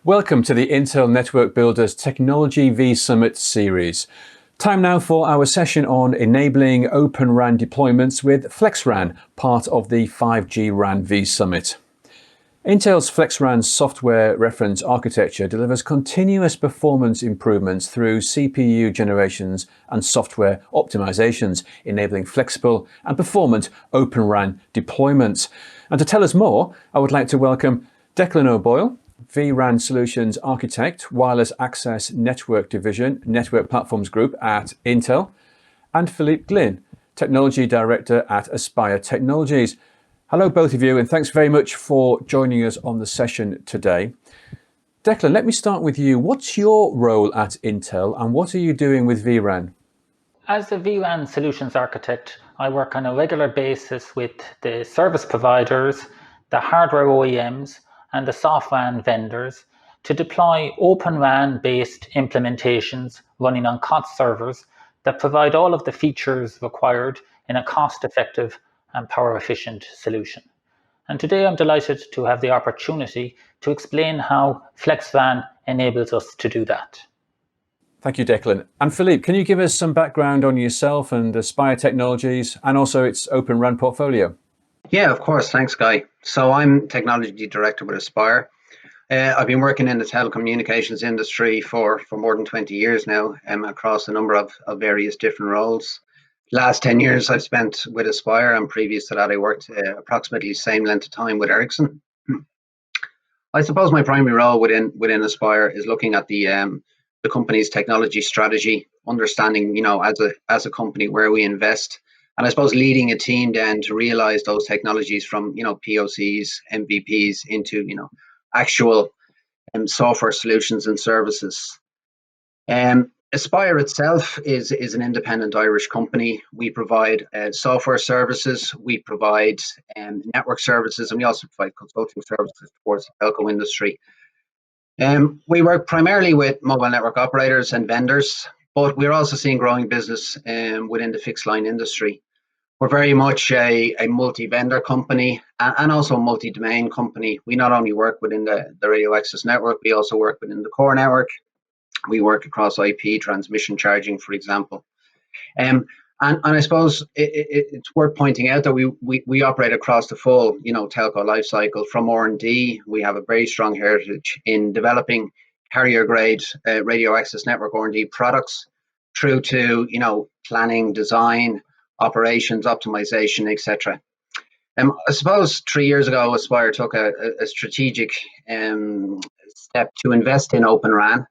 Welcome to the Intel Network Builders Technology V Summit series. Time now for our session on enabling OpenRAN deployments with FlexRAN, part of the 5G RAN V Summit. Intel's FlexRAN software reference architecture delivers continuous performance improvements through CPU generations and software optimizations, enabling flexible and performant OpenRAN deployments. And to tell us more, I would like to welcome Declan O'Boyle, vRAN Solutions Architect, Wireless Access Network Division, Network Platforms Group at Intel, and Philippe Glynn, Technology Director at Aspire Technologies. Hello both of you, and thanks very much for joining us on the session today. Declan, let me start with you. What's your role at Intel and what are you doing with vRAN? As the vRAN Solutions Architect, I work on a regular basis with the service providers, the hardware OEMs, and the software vendors to deploy OpenRAN-based implementations running on COTS servers that provide all of the features required in a cost-effective and power-efficient solution. And today I'm delighted to have the opportunity to explain how FlexRAN enables us to do that. Thank you, Declan. And Philippe, can you give us some background on yourself and Aspire Technologies and also its OpenRAN portfolio? Yeah, of course. Thanks, Guy. So I'm Technology Director with Aspire. I've been working in the telecommunications industry for more than 20 years now, across a number of various different roles. Last 10 years I've spent with Aspire, and previous to that I worked approximately the same length of time with Ericsson. I suppose my primary role within Aspire is looking at the company's technology strategy, understanding, as a company where we invest, and I suppose leading a team then to realize those technologies from, POCs, MVPs into, actual software solutions and services. Aspire itself is an independent Irish company. We provide software services, we provide network services, and we also provide consulting services towards the telco industry. We work primarily with mobile network operators and vendors, but we're also seeing growing business within the fixed line industry. We're very much a multi-vendor company and also a multi-domain company. We not only work within the radio access network, we also work within the core network. We work across IP, transmission charging, for example. And I suppose it's worth pointing out that we operate across the full, telco life cycle. From R&D, we have a very strong heritage in developing carrier-grade radio access network R&D products, through to, planning, design, operations, optimization, etc. I suppose 3 years ago, Aspire took a strategic step to invest in OpenRAN.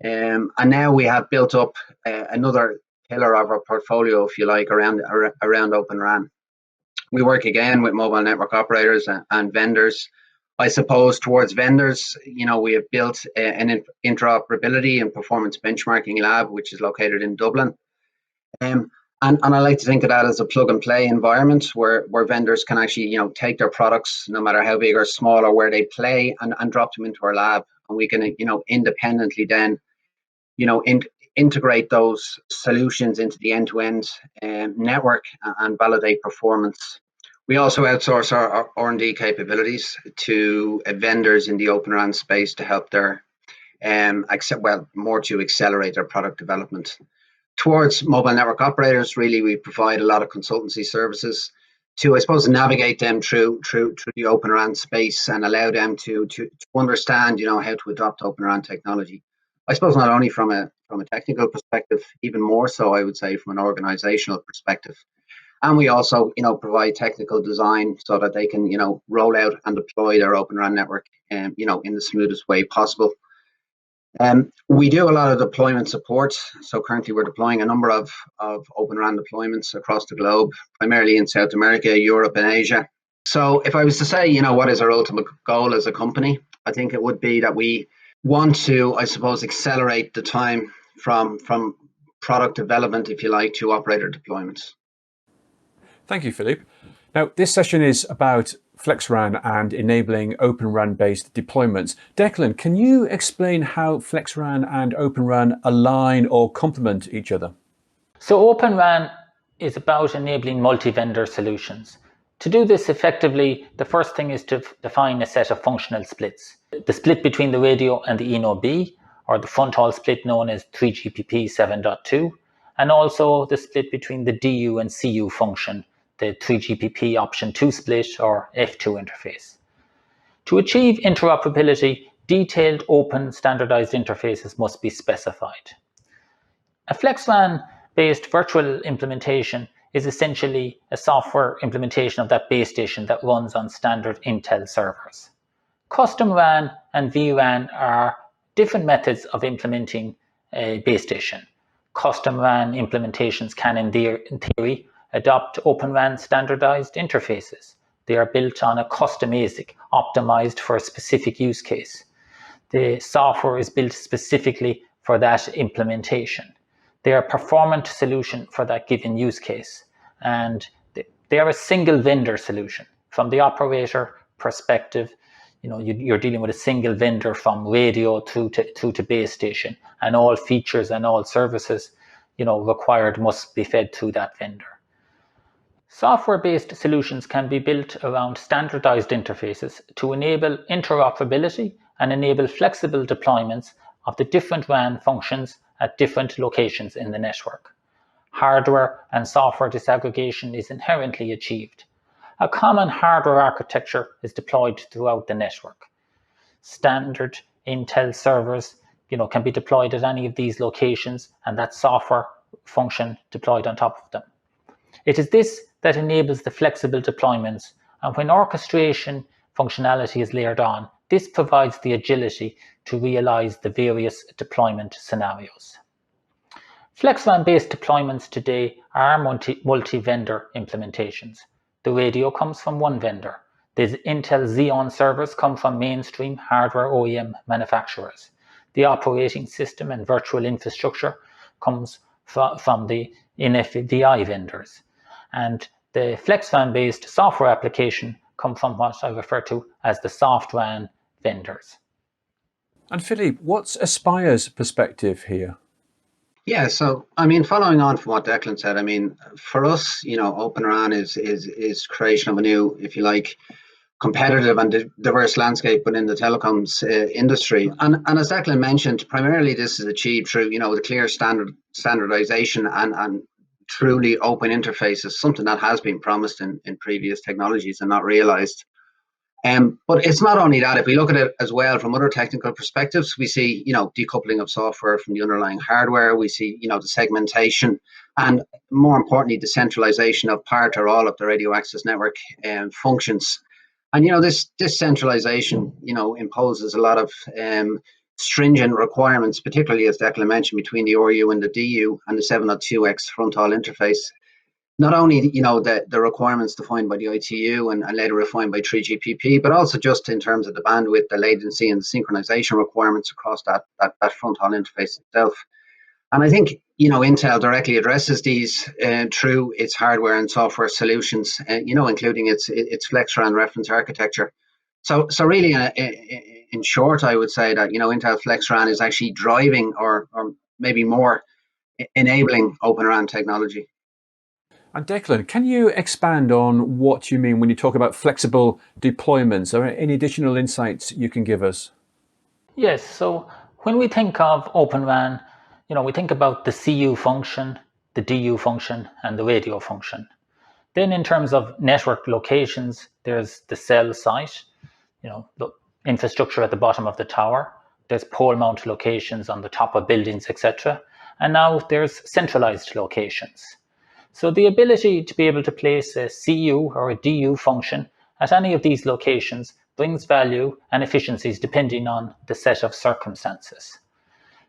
And now we have built up another pillar of our portfolio, if you like, around OpenRAN. We work again with mobile network operators and vendors. I suppose towards vendors, we have built an interoperability and performance benchmarking lab, which is located in Dublin. And I like to think of that as a plug and play environment where vendors can actually, take their products, no matter how big or small or where they play, and drop them into our lab. And we can, independently then, integrate those solutions into the end-to-end network and validate performance. We also outsource our R&D capabilities to vendors in the OpenRAN space to help their, more to accelerate their product development. Towards mobile network operators, really, we provide a lot of consultancy services to, I suppose, navigate them through the OpenRAN space and allow them to understand, how to adopt OpenRAN technology. I suppose not only from a technical perspective, even more so, I would say, from an organizational perspective. And we also, provide technical design so that they can, roll out and deploy their OpenRAN network, in the smoothest way possible. We do a lot of deployment support. So currently we're deploying a number of OpenRAN deployments across the globe, primarily in South America, Europe, and Asia. So if I was to say, what is our ultimate goal as a company, I think it would be that we want to, I suppose, accelerate the time from product development, if you like, to operator deployments. Thank you, Philippe. Now, this session is about FlexRAN and enabling OpenRAN-based deployments. Declan, can you explain how FlexRAN and OpenRAN align or complement each other? So OpenRAN is about enabling multi-vendor solutions. To do this effectively, the first thing is to define a set of functional splits. The split between the radio and the E-node B, or the fronthaul split known as 3GPP 7.2, and also the split between the DU and CU function, the 3GPP option 2 split or F2 interface. To achieve interoperability, detailed open standardized interfaces must be specified. A FlexRAN-based virtual implementation is essentially a software implementation of that base station that runs on standard Intel servers. Custom RAN and vRAN are different methods of implementing a base station. Custom RAN implementations can, in theory, adopt OpenRAN standardized interfaces. They are built on a custom ASIC, optimized for a specific use case. The software is built specifically for that implementation. They are a performant solution for that given use case, and they are a single vendor solution. From the operator perspective, you're dealing with a single vendor from radio through to base station, and all features and all services required must be fed through that vendor. Software-based solutions can be built around standardized interfaces to enable interoperability and enable flexible deployments of the different RAN functions at different locations in the network. Hardware and software disaggregation is inherently achieved. A common hardware architecture is deployed throughout the network. Standard Intel servers can be deployed at any of these locations, and that software function deployed on top of them. It is this that enables the flexible deployments, and when orchestration functionality is layered on, this provides the agility to realize the various deployment scenarios. FlexRAN-based deployments today are multi-vendor implementations. The radio comes from one vendor. The Intel Xeon servers come from mainstream hardware OEM manufacturers. The operating system and virtual infrastructure comes from the NFVI vendors. And the FlexRAN-based software application come from what I refer to as the soft RAN vendors. And Philippe, what's Aspire's perspective here? Yeah, so following on from what Declan said, for us, OpenRAN is creation of a new, if you like, competitive and diverse landscape within the telecoms industry. And as Declan mentioned, primarily this is achieved through, the clear standardization and truly open interfaces, something that has been promised in previous technologies and not realized. But it's not only that. If we look at it as well from other technical perspectives, we see, decoupling of software from the underlying hardware. We see, the segmentation, and more importantly, the centralization of part or all of the radio access network functions. And this centralization, imposes a lot of stringent requirements, particularly as Declan mentioned, between the RU and the DU and the 7.2x fronthaul interface. Not only, the requirements defined by the ITU and later refined by 3GPP, but also just in terms of the bandwidth, the latency, and the synchronization requirements across that fronthaul interface itself. And I think, Intel directly addresses these through its hardware and software solutions, including its FlexRAN reference architecture. So really, in short, I would say that, Intel FlexRAN is actually driving or maybe more enabling OpenRAN technology. And Declan, can you expand on what you mean when you talk about flexible deployments? Are there any additional insights you can give us? Yes, so when we think of OpenRAN, we think about the CU function, the DU function, and the radio function. Then in terms of network locations, there's the cell site, the infrastructure at the bottom of the tower. There's pole mount locations on the top of buildings, etc. And now there's centralized locations. So the ability to be able to place a CU or a DU function at any of these locations brings value and efficiencies depending on the set of circumstances.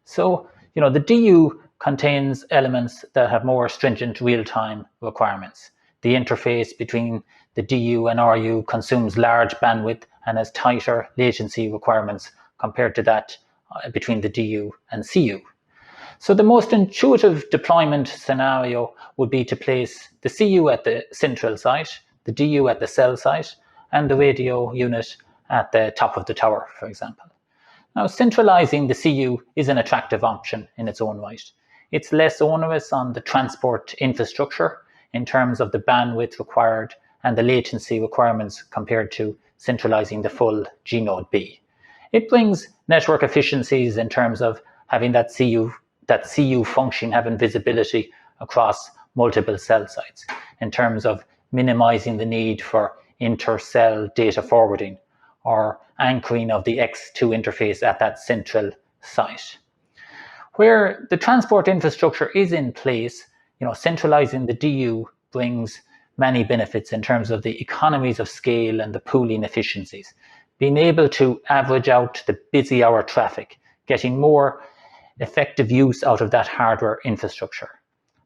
So, the DU contains elements that have more stringent real-time requirements. The interface between the DU and RU consumes large bandwidth and has tighter latency requirements compared to that between the DU and CU. So the most intuitive deployment scenario would be to place the CU at the central site, the DU at the cell site, and the radio unit at the top of the tower, for example. Now, centralizing the CU is an attractive option in its own right. It's less onerous on the transport infrastructure in terms of the bandwidth required and the latency requirements compared to centralizing the full G node B. It brings network efficiencies in terms of having that CU function having visibility across multiple cell sites, in terms of minimizing the need for inter-cell data forwarding or anchoring of the X2 interface at that central site. Where the transport infrastructure is in place, centralizing the DU brings many benefits in terms of the economies of scale and the pooling efficiencies. Being able to average out the busy hour traffic, getting more effective use out of that hardware infrastructure.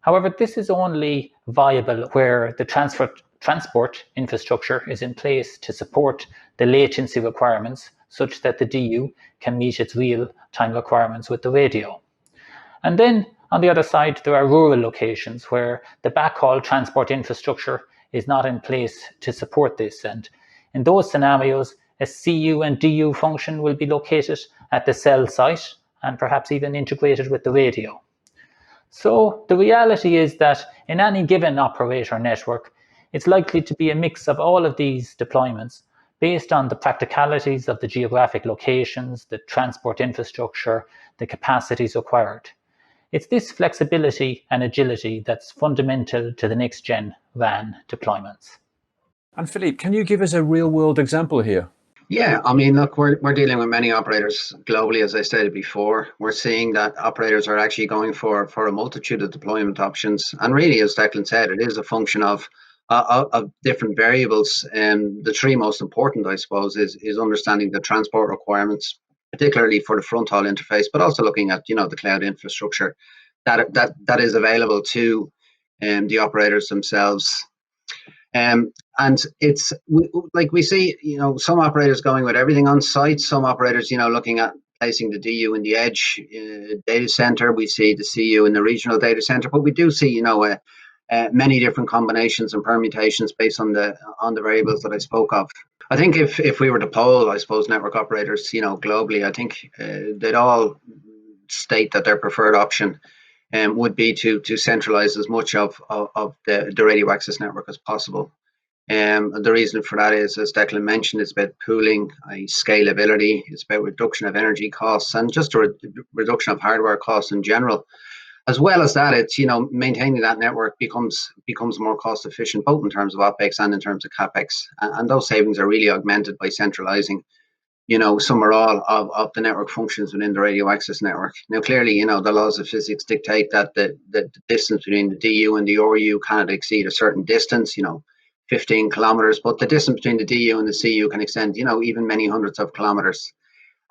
However, this is only viable where the transport infrastructure is in place to support the latency requirements such that the DU can meet its real-time requirements with the radio. And then on the other side, there are rural locations where the backhaul transport infrastructure is not in place to support this. And in those scenarios, a CU and DU function will be located at the cell site and perhaps even integrated with the radio. So the reality is that in any given operator network, it's likely to be a mix of all of these deployments based on the practicalities of the geographic locations, the transport infrastructure, the capacities required. It's this flexibility and agility that's fundamental to the next-gen RAN deployments. And Philippe, can you give us a real-world example here? Yeah, I mean, look, we're dealing with many operators globally, as I stated before. We're seeing that operators are actually going for a multitude of deployment options. And really, as Declan said, it is a function of different variables. And the three most important, I suppose, is understanding the transport requirements, particularly for the front haul interface, but also looking at, the cloud infrastructure that is available to the operators themselves. And it's like we see, some operators going with everything on site, some operators, looking at placing the DU in the edge data center. We see the CU in the regional data center, but we do see, many different combinations and permutations based on the variables that I spoke of. I think if we were to poll, I suppose, network operators, globally, I think they'd all state that their preferred option would be to centralize as much of the radio access network as possible. The reason for that is, as Declan mentioned, it's about pooling, scalability, it's about reduction of energy costs and just a reduction of hardware costs in general. As well as that, it's, maintaining that network becomes more cost efficient, both in terms of OPEX and in terms of CAPEX. And those savings are really augmented by centralizing, some or all of the network functions within the radio access network. Now, clearly, the laws of physics dictate that the distance between the DU and the RU cannot exceed a certain distance, 15 kilometers, but the distance between the DU and the CU can extend, even many hundreds of kilometers.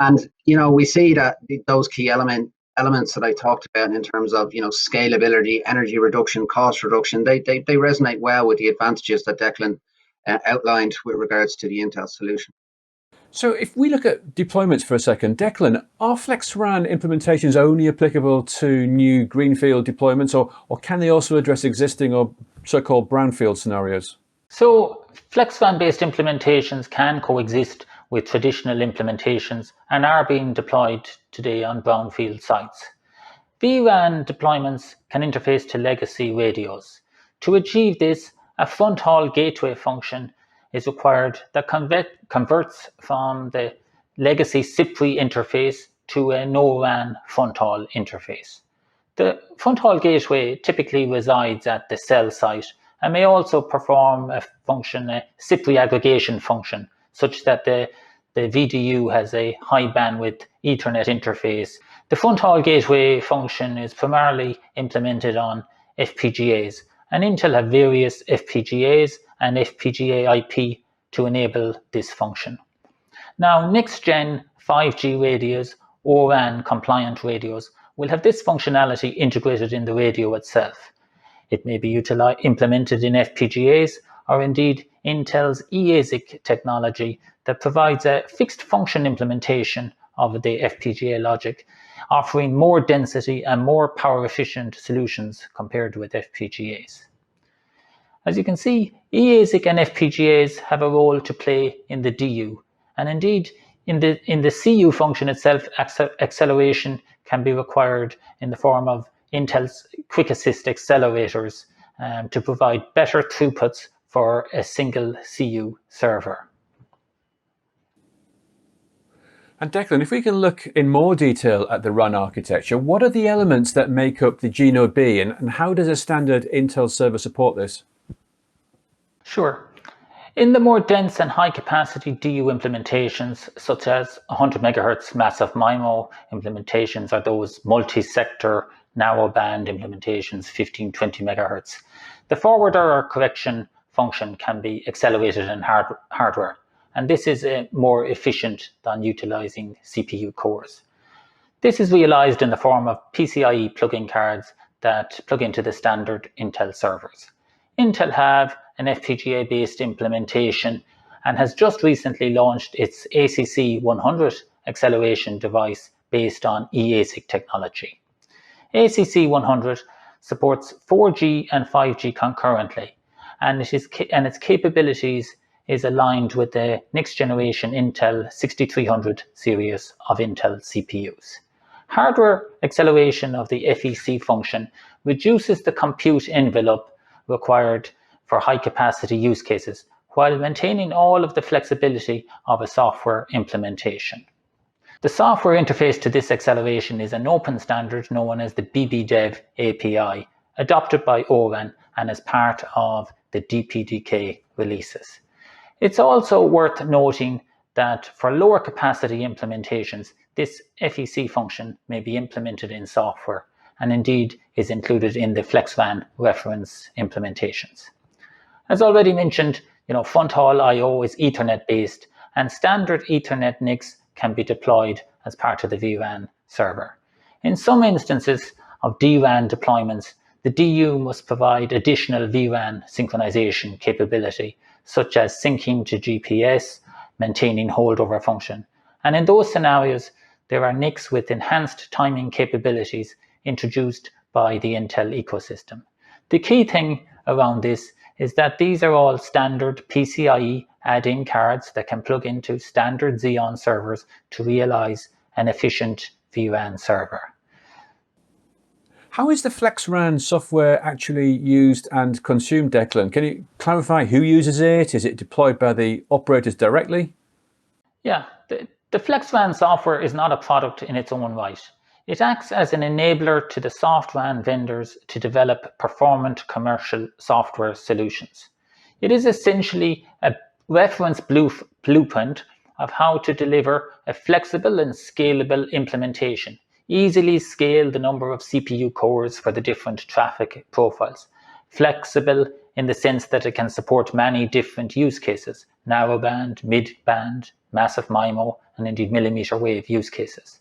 And, we see that those key elements that I talked about in terms of, scalability, energy reduction, cost reduction, they resonate well with the advantages that Declan outlined with regards to the Intel solution. So if we look at deployments for a second, Declan, are FlexRAN implementations only applicable to new greenfield deployments, or can they also address existing or so-called brownfield scenarios? So FlexRAN-based implementations can coexist with traditional implementations and are being deployed today on brownfield sites. vRAN deployments can interface to legacy radios. To achieve this, a front haul gateway function is required that converts from the legacy CPRI interface to a no-RAN front haul interface. The front haul gateway typically resides at the cell site and may also perform a function, a CPRI aggregation function, such that the VDU has a high bandwidth Ethernet interface. The front haul gateway function is primarily implemented on FPGAs, and Intel have various FPGAs and FPGA IP to enable this function. Now, next-gen 5G radios, ORAN compliant radios, will have this functionality integrated in the radio itself. It may be implemented in FPGAs or indeed Intel's eASIC technology that provides a fixed function implementation of the FPGA logic, offering more density and more power efficient solutions compared with FPGAs. As you can see, eASIC and FPGAs have a role to play in the DU, and indeed in the CU function itself, acceleration can be required in the form of Intel's Quick Assist accelerators to provide better throughputs for a single CU server. And Declan, if we can look in more detail at the RAN architecture, what are the elements that make up the G-Node B, and how does a standard Intel server support this? Sure. In the more dense and high-capacity DU implementations, such as 100 MHz massive MIMO implementations, or those multi-sector narrowband implementations, 15-20 MHz, the forward error correction function can be accelerated in hardware, and this is more efficient than utilizing CPU cores. This is realized in the form of PCIe plug-in cards that plug into the standard Intel servers. Intel have an FPGA-based implementation and has just recently launched its ACC 100 acceleration device based on eASIC technology. ACC 100 supports 4G and 5G concurrently, and its capabilities is aligned with the next generation Intel 6300 series of Intel CPUs. Hardware acceleration of the FEC function reduces the compute envelope required for high-capacity use cases while maintaining all of the flexibility of a software implementation. The software interface to this acceleration is an open standard known as the BBDev API, adopted by ORAN and as part of the DPDK releases. It's also worth noting that for lower capacity implementations, this FEC function may be implemented in software and indeed is included in the FlexRAN reference implementations. As already mentioned, front-haul I/O is Ethernet based, and standard Ethernet NICs can be deployed as part of the vRAN server. In some instances of DRAN deployments, the DU must provide additional vRAN synchronization capability, such as syncing to GPS, maintaining holdover function. And in those scenarios, there are NICs with enhanced timing capabilities introduced by the Intel ecosystem. The key thing around this is that these are all standard PCIe add-in cards that can plug into standard Xeon servers to realize an efficient vRAN server. How is the FlexRAN software actually used and consumed, Declan? Can you clarify who uses it? Is it deployed by the operators directly? Yeah, the FlexRAN software is not a product in its own right. It acts as an enabler to the SoftRAN vendors to develop performant commercial software solutions. It is essentially a reference blueprint of how to deliver a flexible and scalable implementation. Easily scale the number of CPU cores for the different traffic profiles. Flexible in the sense that it can support many different use cases, narrowband, midband, massive MIMO, and indeed millimeter wave use cases.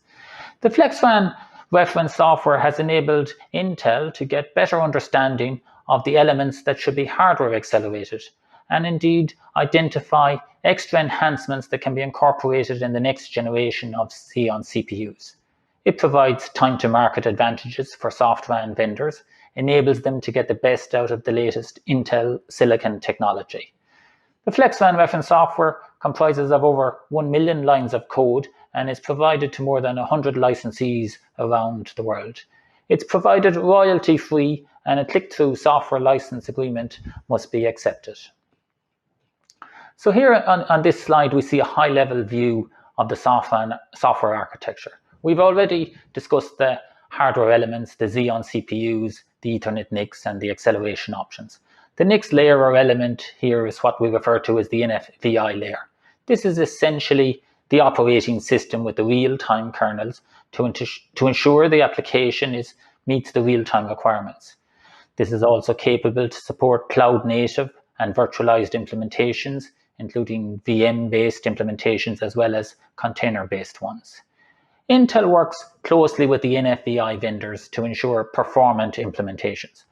The FlexRAN reference software has enabled Intel to get better understanding of the elements that should be hardware accelerated, and indeed identify extra enhancements that can be incorporated in the next generation of Xeon CPUs. It provides time-to-market advantages for SoftRAN vendors, enables them to get the best out of the latest Intel silicon technology. The FlexRAN reference software comprises of over 1 million lines of code and is provided to more than 100 licensees around the world. It's provided royalty-free, and a click-through software license agreement must be accepted. So here on this slide, we see a high-level view of the software architecture. We've already discussed the hardware elements, the Xeon CPUs, the Ethernet NICs, and the acceleration options. The next layer or element here is what we refer to as the NFVI layer. This is essentially the operating system with the real-time kernels to ensure the application meets the real-time requirements. This is also capable to support cloud-native and virtualized implementations, including VM-based implementations as well as container-based ones. Intel works closely with the NFVI vendors to ensure performant implementations.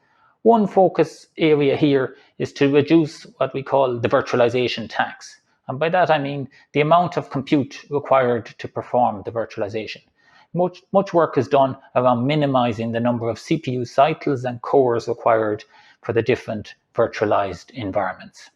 One focus area here is to reduce what we call the virtualization tax. And by that I mean the amount of compute required to perform the virtualization. Much work is done around minimizing the number of CPU cycles and cores required for the different virtualized environments.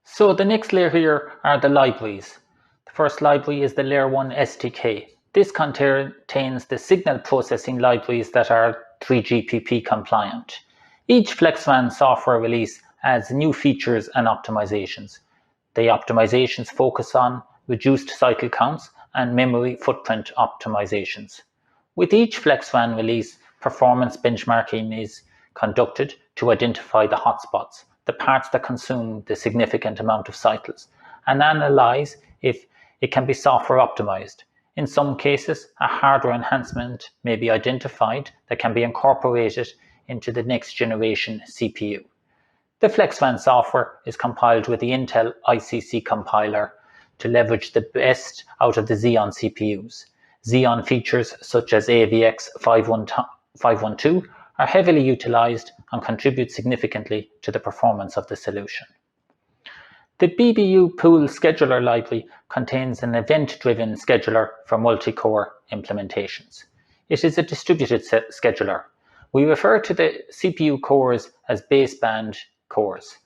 So the next layer here are the libraries. The first library is the Layer 1 SDK. This contains the signal processing libraries that are 3GPP compliant. Each FlexRAN software release adds new features and optimizations. The optimizations focus on reduced cycle counts and memory footprint optimizations. With each FlexRAN release, performance benchmarking is conducted to identify the hotspots, the parts that consume the significant amount of cycles, and analyze if it can be software optimized. In some cases, a hardware enhancement may be identified that can be incorporated into the next generation CPU. The FlexRAN software is compiled with the Intel ICC compiler to leverage the best out of the Xeon CPUs. Xeon features such as AVX 512 are heavily utilized and contribute significantly to the performance of the solution. The BBU Pool Scheduler library contains an event-driven scheduler for multi-core implementations. It is a distributed scheduler. We refer to the CPU cores as baseband cores.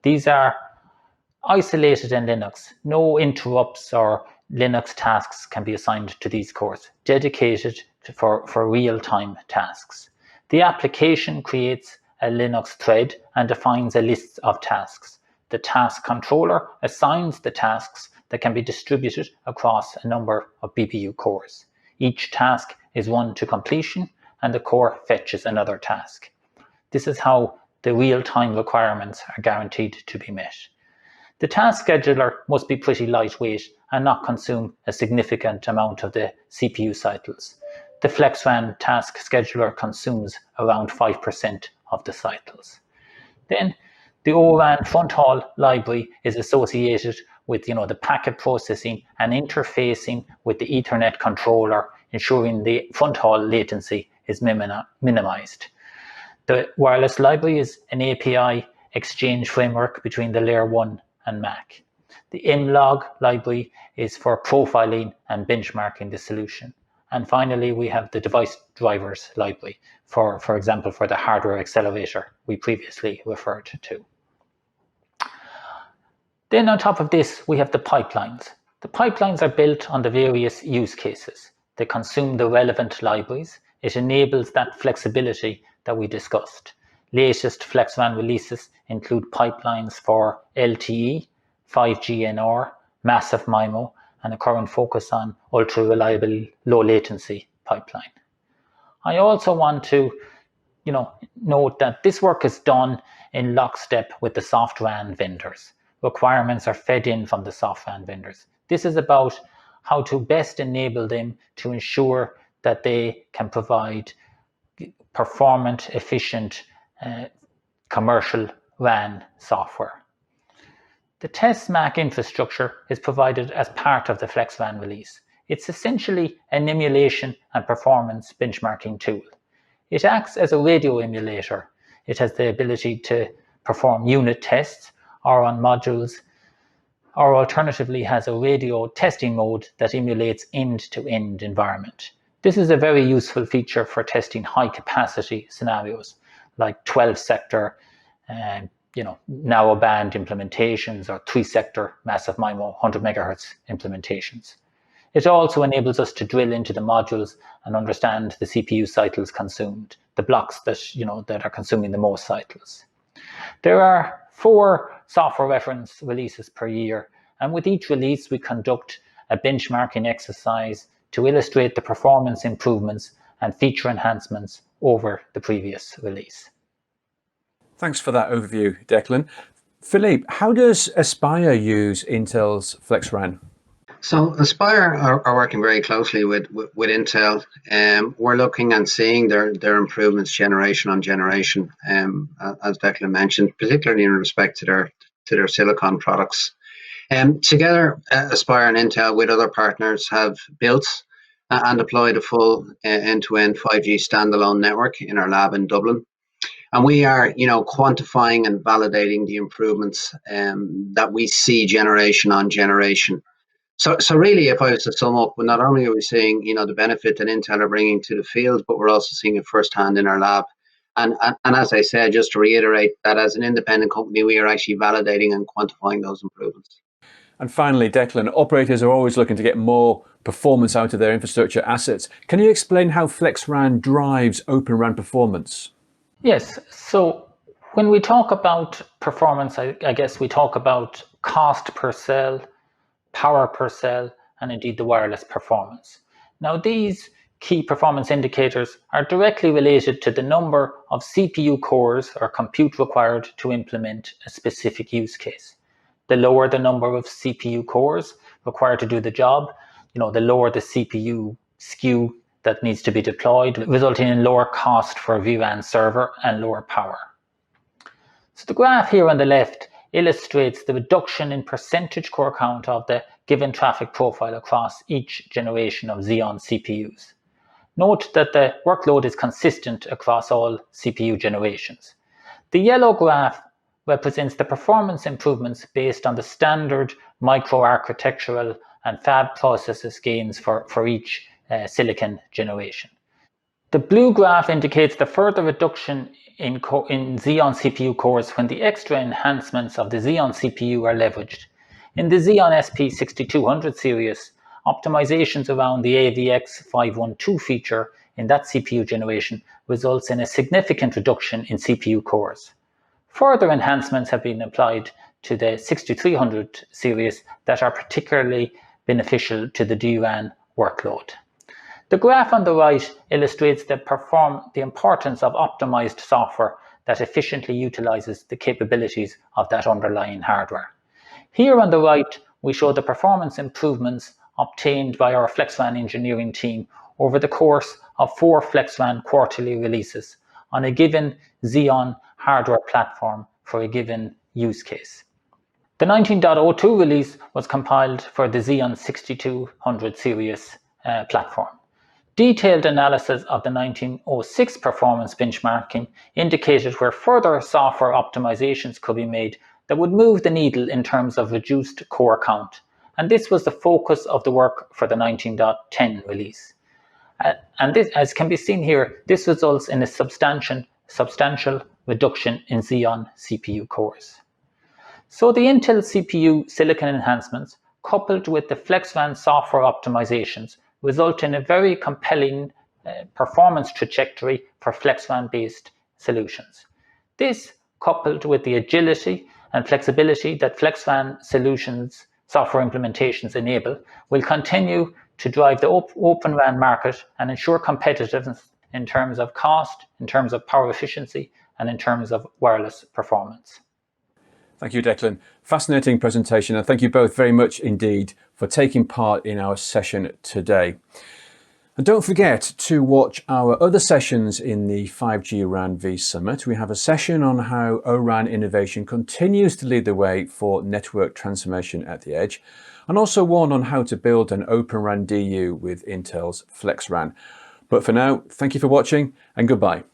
These are isolated in Linux. No interrupts or Linux tasks can be assigned to these cores, dedicated for real-time tasks. The application creates a Linux thread and defines a list of tasks. The task controller assigns the tasks that can be distributed across a number of BBU cores. Each task is run to completion and the core fetches another task. This is how the real-time requirements are guaranteed to be met. The task scheduler must be pretty lightweight and not consume a significant amount of the CPU cycles. The FlexRAN task scheduler consumes around 5% of the cycles. Then the ORAN fronthaul library is associated with the packet processing and interfacing with the Ethernet controller, ensuring the fronthaul latency is minimized. The wireless library is an API exchange framework between the Layer 1 and MAC. The MLog library is for profiling and benchmarking the solution. And finally, we have the device drivers library, for example, for the hardware accelerator we previously referred to. Then on top of this, we have the pipelines. The pipelines are built on the various use cases. They consume the relevant libraries. It enables that flexibility that we discussed. Latest FlexRAN releases include pipelines for LTE, 5G NR, massive MIMO, and a current focus on ultra-reliable low latency pipeline. I also want to note that this work is done in lockstep with the SoftRAN vendors. Requirements are fed in from the SoftRAN vendors. This is about how to best enable them to ensure that they can provide performant, efficient, commercial RAN software. The test MAC infrastructure is provided as part of the FlexRAN release. It's essentially an emulation and performance benchmarking tool. It acts as a radio emulator. It has the ability to perform unit tests or on modules, or alternatively has a radio testing mode that emulates end-to-end environment. This is a very useful feature for testing high-capacity scenarios like 12-sector narrowband implementations or 3-sector massive MIMO 100 MHz implementations. It also enables us to drill into the modules and understand the CPU cycles consumed, the blocks that are consuming the most cycles. There are 4 software reference releases per year, and with each release we conduct a benchmarking exercise to illustrate the performance improvements and feature enhancements over the previous release. Thanks for that overview, Declan. Philippe, how does Aspire use Intel's FlexRAN? So Aspire are working very closely with Intel. We're looking and seeing their improvements generation on generation, as Declan mentioned, particularly in respect to their silicon products. Together, Aspire and Intel with other partners have built and deployed a full end-to-end 5G standalone network in our lab in Dublin. And we are, quantifying and validating the improvements that we see generation on generation. So really, if I was to sum up, not only are we seeing, the benefit that Intel are bringing to the field, but we're also seeing it firsthand in our lab. And as I said, just to reiterate that as an independent company, we are actually validating and quantifying those improvements. And finally, Declan, operators are always looking to get more performance out of their infrastructure assets. Can you explain how FlexRAN drives OpenRAN performance? Yes, so When we talk about performance, I guess we talk about cost per cell, power per cell, and indeed the wireless performance. Now, these key performance indicators are directly related to the number of CPU cores or compute required to implement a specific use case. The lower the number of CPU cores required to do the job, the lower the CPU SKU that needs to be deployed, resulting in lower cost for a vRAN server and lower power. So the graph here on the left illustrates the reduction in percentage core count of the given traffic profile across each generation of Xeon CPUs. Note that the workload is consistent across all CPU generations. The yellow graph represents the performance improvements based on the standard microarchitectural and fab processes gains for each silicon generation. The blue graph indicates the further reduction in Xeon CPU cores when the extra enhancements of the Xeon CPU are leveraged. In the Xeon SP6200 series, optimizations around the AVX512 feature in that CPU generation results in a significant reduction in CPU cores. Further enhancements have been applied to the 6300 series that are particularly beneficial to the DRAN workload. The graph on the right illustrates the importance of optimized software that efficiently utilizes the capabilities of that underlying hardware. Here on the right, we show the performance improvements obtained by our FlexRAN engineering team over the course of 4 FlexRAN quarterly releases on a given Xeon hardware platform for a given use case. The 19.02 release was compiled for the Xeon 6200 series platform. Detailed analysis of the 1906 performance benchmarking indicated where further software optimizations could be made that would move the needle in terms of reduced core count, and this was the focus of the work for the 19.10 release. And this, as can be seen here, this results in a substantial reduction in Xeon CPU cores. So the Intel CPU silicon enhancements, coupled with the FlexRAN software optimizations, result in a very compelling performance trajectory for FlexRAN-based solutions. This, coupled with the agility and flexibility that FlexRAN solutions software implementations enable, will continue to drive the OpenRAN market and ensure competitiveness in terms of cost, in terms of power efficiency, and in terms of wireless performance. Thank you, Declan. Fascinating presentation, and thank you both very much indeed for taking part in our session today. And don't forget to watch our other sessions in the 5G RAN V Summit. We have a session on how O-RAN innovation continues to lead the way for network transformation at the edge, and also one on how to build an OpenRAN DU with Intel's FlexRAN. But for now, thank you for watching and goodbye.